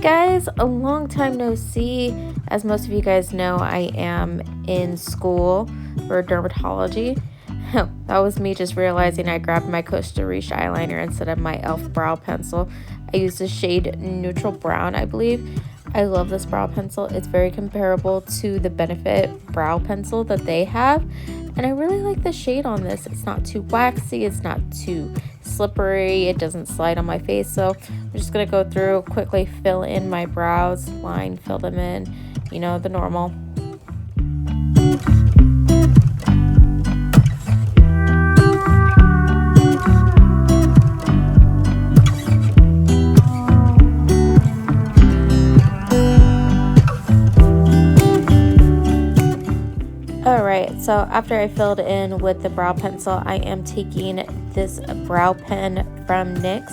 Guys, a long time no see. As most of you guys know, I am in school for dermatology. That was me just realizing I grabbed my Costa Rica eyeliner instead of my e.l.f. brow pencil. I used the shade Neutral Brown, I believe. I love this brow pencil. It's very comparable to the Benefit brow pencil that they have. And I really like the shade on this. It's not too waxy. It's not too slippery. It doesn't slide on my face. So I'm just going to go through, quickly fill in my brows, fill them in, you know, the normal. Alright, so after I filled in with the brow pencil, I am taking this brow pen from NYX.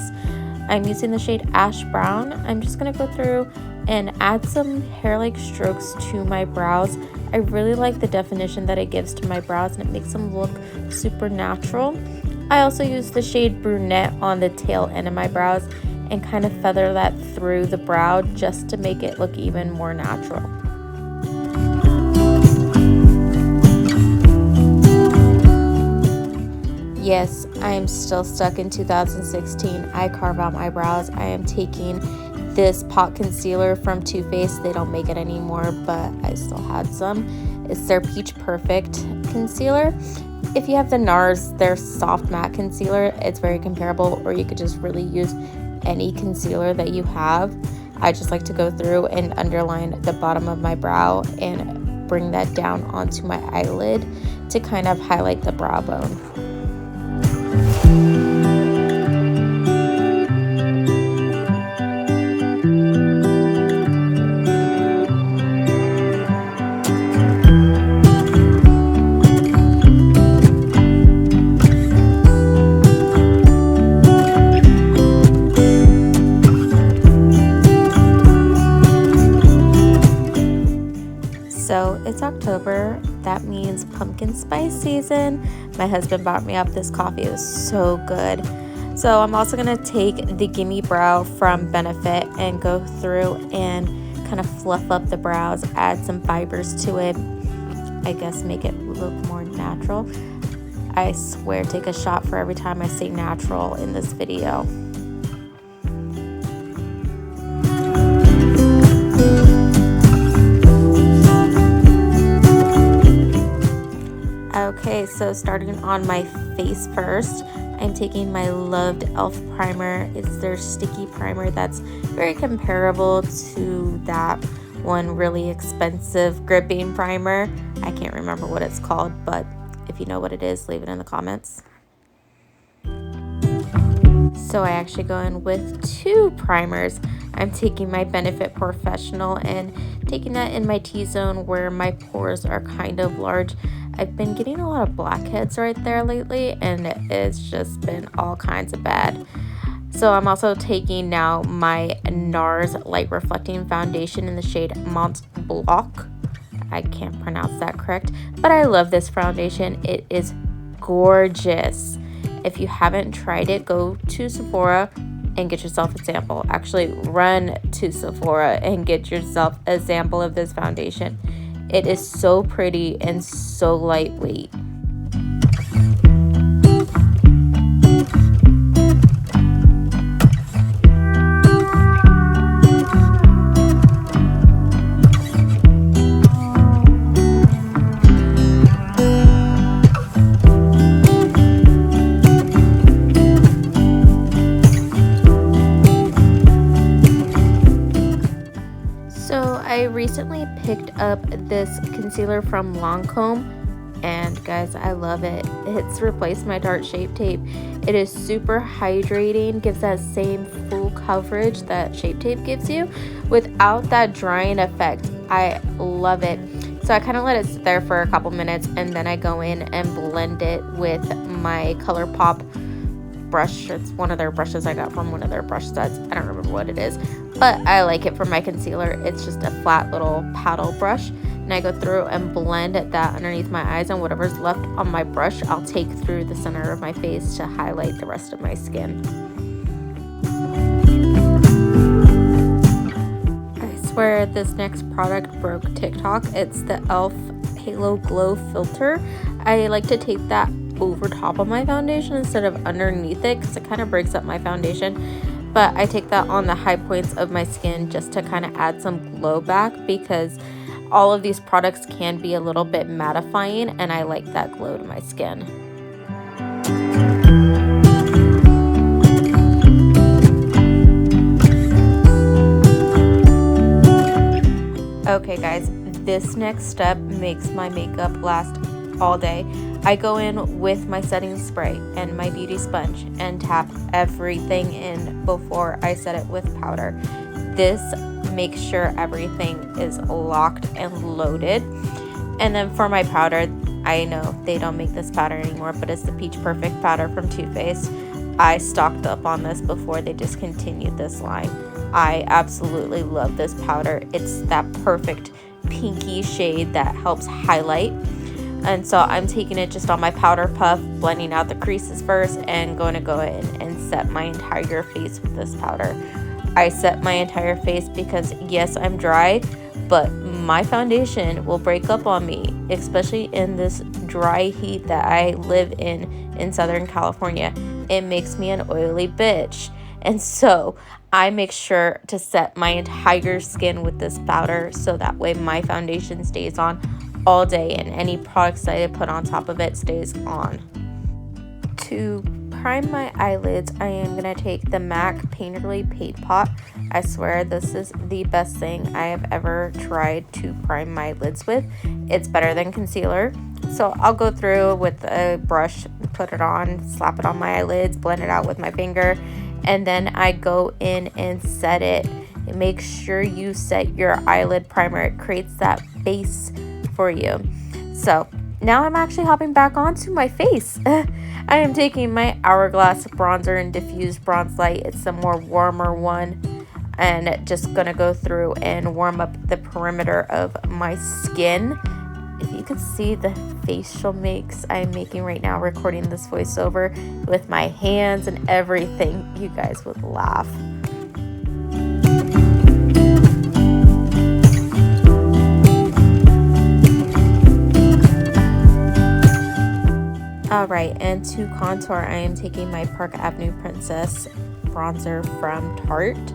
I'm using the shade Ash Brown. I'm just going to go through and add some hair-like strokes to my brows. I really like the definition that it gives to my brows, and it makes them look super natural. I also use the shade Brunette on the tail end of my brows and kind of feather that through the brow just to make it look even more natural. Yes, I am still stuck in 2016. I carve out my brows. I am taking this pot concealer from Too Faced. They don't make it anymore, but I still had some. It's their Peach Perfect concealer. If you have the NARS, their soft matte concealer, it's very comparable, or you could just really use any concealer that you have. I just like to go through and underline the bottom of my brow and bring that down onto my eyelid to kind of highlight the brow bone. So it's October, that means pumpkin spice season. My husband bought me up this coffee, it was so good. So I'm also gonna take the Gimme Brow from Benefit and go through and kind of fluff up the brows, add some fibers to it, I guess make it look more natural. I swear, take a shot for every time I say natural in this video. Okay, so starting on my face first, I'm taking my loved e.l.f. primer. It's their sticky primer that's very comparable to that one really expensive gripping primer. I can't remember what it's called, but if you know what it is, leave it in the comments. So I actually go in with two primers. I'm taking my Benefit Professional and taking that in my T-zone where my pores are kind of large. I've been getting a lot of blackheads right there lately, and it's just been all kinds of bad. So I'm also taking now my NARS Light Reflecting Foundation in the shade Mont Blanc. I can't pronounce that correct, but I love this foundation. It is gorgeous. If you haven't tried it, go to Sephora and get yourself a sample. Actually, run to Sephora and get yourself a sample of this foundation. It is so pretty and so lightweight. I recently picked up this concealer from Lancome, and guys, I love it. It's replaced my Tarte Shape Tape. It is super hydrating, gives that same full coverage that Shape Tape gives you without that drying effect. I love it. So I kind of let it sit there for a couple minutes, and then I go in and blend it with my ColourPop brush. It's one of their brushes I got from one of their brush sets. I don't remember what it is, but I like it for my concealer. It's just a flat little paddle brush, and I go through and blend that underneath my eyes, and whatever's left on my brush I'll take through the center of my face to highlight the rest of my skin. swear this next product broke TikTok. It's the e.l.f. Halo Glow Filter. I like to take that over top of my foundation instead of underneath it because it kind of breaks up my foundation. But I take that on the high points of my skin just to kind of add some glow back, because all of these products can be a little bit mattifying and I like that glow to my skin. Okay guys, this next step makes my makeup last all day. I go in with my setting spray and my beauty sponge and tap everything in before I set it with powder. This makes sure everything is locked and loaded. And then for my powder, I know they don't make this powder anymore, but it's the Peach Perfect powder from Too Faced. I stocked up on this before they discontinued this line. I absolutely love this powder. It's that perfect pinky shade that helps highlight. And so I'm taking it just on my powder puff, blending out the creases first, and going to go in and set my entire face with this powder. I set my entire face because yes, I'm dry, but my foundation will break up on me, especially in this dry heat that I live in Southern California. It makes me an oily bitch. And so I make sure to set my entire skin with this powder so that way my foundation stays on all day and any products that I put on top of it stays on. To prime my eyelids, I am going to take the MAC Painterly Paint Pot. I swear this is the best thing I have ever tried to prime my lids with. It's better than concealer. So I'll go through with a brush, put it on, slap it on my eyelids, blend it out with my finger, and then I go in and set it. Make sure you set your eyelid primer. It creates that base for you. So now I'm actually hopping back onto my face. I am taking my Hourglass bronzer and diffused bronze light. It's the more warmer one, and just gonna go through and warm up the perimeter of my skin. If you could see the facial makes I'm making right now recording this voiceover with my hands and everything, you guys would laugh. Alright, and to contour, I am taking my Park Avenue Princess bronzer from Tarte.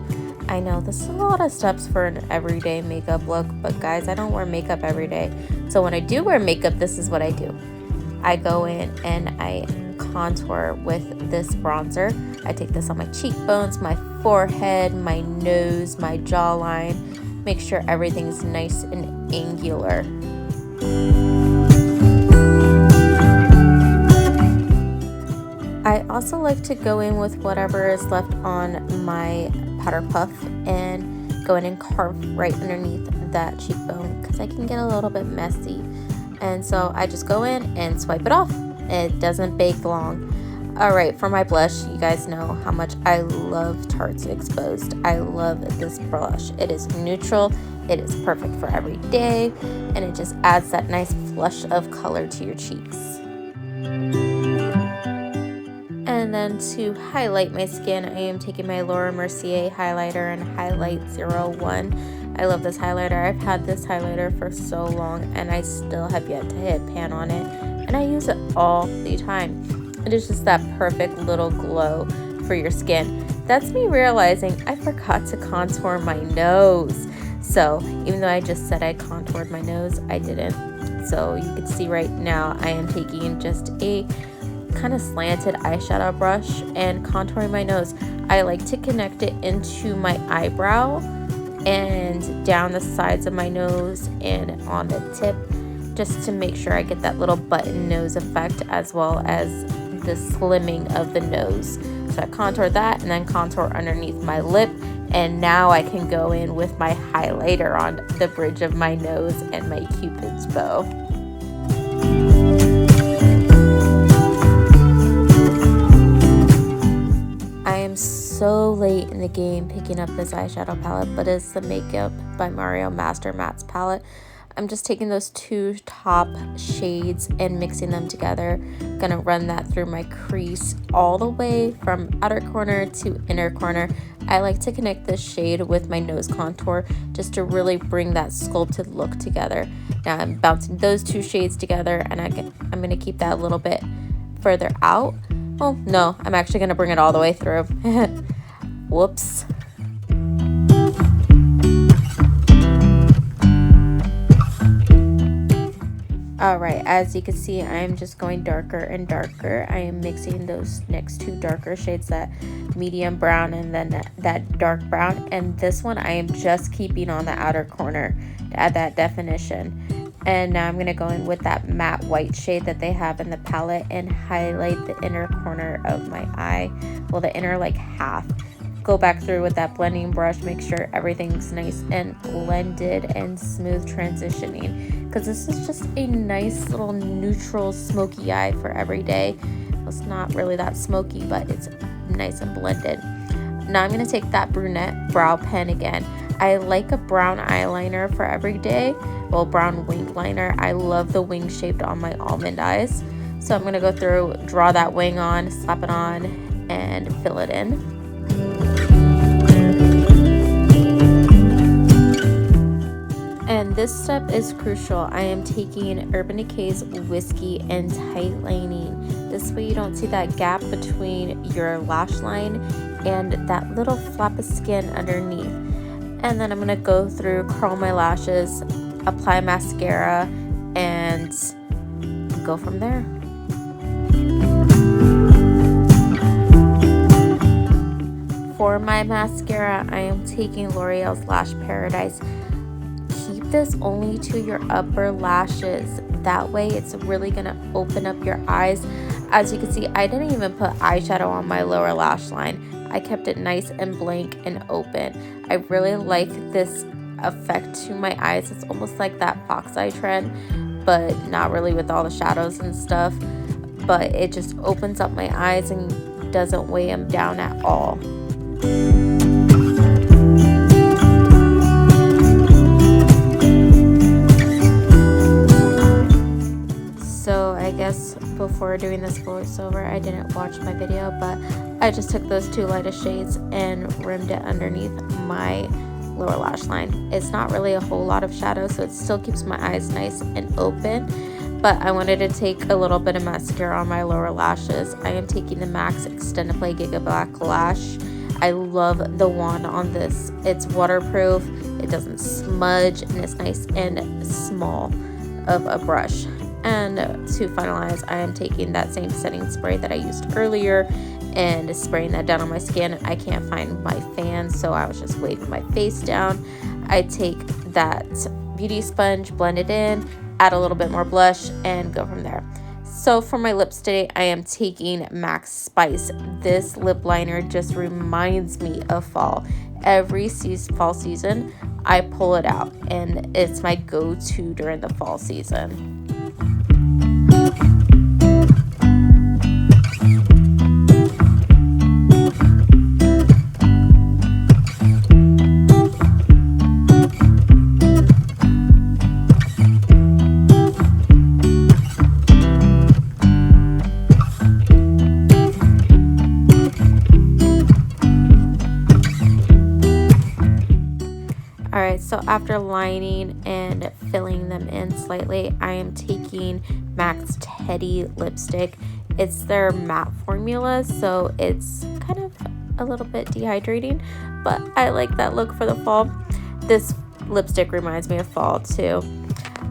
I know this is a lot of steps for an everyday makeup look, but guys, I don't wear makeup every day. So when I do wear makeup, this is what I do. I go in and I contour with this bronzer. I take this on my cheekbones, my forehead, my nose, my jawline. Make sure everything's nice and angular. I also like to go in with whatever is left on my powder puff and go in and carve right underneath that cheekbone because I can get a little bit messy. And so I just go in and swipe it off. It doesn't bake long. Alright, for my blush, you guys know how much I love Tarte's Exposed. I love this blush. It is neutral, it is perfect for every day, and it just adds that nice flush of color to your cheeks. And then to highlight my skin, I am taking my Laura Mercier highlighter and Highlight 01. I love this highlighter. I've had this highlighter for so long and I still have yet to hit pan on it. And I use it all the time. It is just that perfect little glow for your skin. That's me realizing I forgot to contour my nose. So even though I just said I contoured my nose, I didn't. So you can see right now I am taking just a kind of slanted eyeshadow brush and contouring my nose. I like to connect it into my eyebrow and down the sides of my nose and on the tip, just to make sure I get that little button nose effect as well as the slimming of the nose. So I contour that and then contour underneath my lip, and now I can go in with my highlighter on the bridge of my nose and my Cupid's bow. So late in the game picking up this eyeshadow palette, but it's the Makeup by Mario Master Mattes palette. I'm just taking those two top shades and mixing them together. Gonna run that through my crease all the way from outer corner to inner corner. I like to connect this shade with my nose contour just to really bring that sculpted look together. Now I'm bouncing those two shades together, and I'm going to keep that a little bit further out. Well, no, I'm actually going to bring it all the way through. Whoops. Alright, as you can see, I am just going darker and darker. I am mixing those next two darker shades, that medium brown and then that dark brown. And this one I am just keeping on the outer corner to add that definition. And now I'm going to go in with that matte white shade that they have in the palette and highlight the inner corner of my eye. Well, the inner like half. Go back through with that blending brush, make sure everything's nice and blended and smooth transitioning, because this is just a nice little neutral smoky eye for every day. It's not really that smoky, but it's nice and blended. Now I'm going to take that brunette brow pen again. I like a brown eyeliner for every day. Well, brown wing liner. I love the wing shaped on my almond eyes. So I'm going to go through, draw that wing on, slap it on, and fill it in. And this step is crucial. I am taking Urban Decay's Whiskey and Tight Lining. This way you don't see that gap between your lash line and that little flap of skin underneath. And then I'm going to go through, curl my lashes, apply mascara, and go from there. For my mascara, I am taking L'Oreal's Lash Paradise. Keep this only to your upper lashes. That way it's really gonna open up your eyes. As you can see, I didn't even put eyeshadow on my lower lash line. I kept it nice and blank and open. I really like this effect to my eyes. It's almost like that fox eye trend, but not really with all the shadows and stuff. But it just opens up my eyes and doesn't weigh them down at all. So I guess before doing this voiceover, I didn't watch my video, but I just took those two lightest shades and rimmed it underneath my lower lash line. It's not really a whole lot of shadow, so it still keeps my eyes nice and open, but I wanted to take a little bit of mascara on my lower lashes. I am taking the MAC Extended Play Giga Black Lash. I love the wand on this. It's waterproof, it doesn't smudge, and it's nice and small of a brush. And to finalize, I am taking that same setting spray that I used earlier and spraying that down on my skin. I can't find my fan, so I was just waving my face down. I take that beauty sponge, blend it in, add a little bit more blush, and go from there. So for my lips today, I am taking MAC Spice. This lip liner just reminds me of fall. Every fall season, I pull it out, and it's my go-to during the fall season. Alright, so after lining and filling them in slightly, I am taking MAC's Teddy lipstick. It's their matte formula, so it's kind of a little bit dehydrating, but I like that look for the fall. This lipstick reminds me of fall too.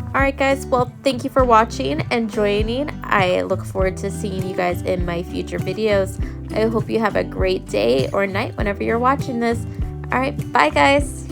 Alright guys, well, thank you for watching and joining. I look forward to seeing you guys in my future videos. I hope you have a great day or night whenever you're watching this. Alright, bye guys!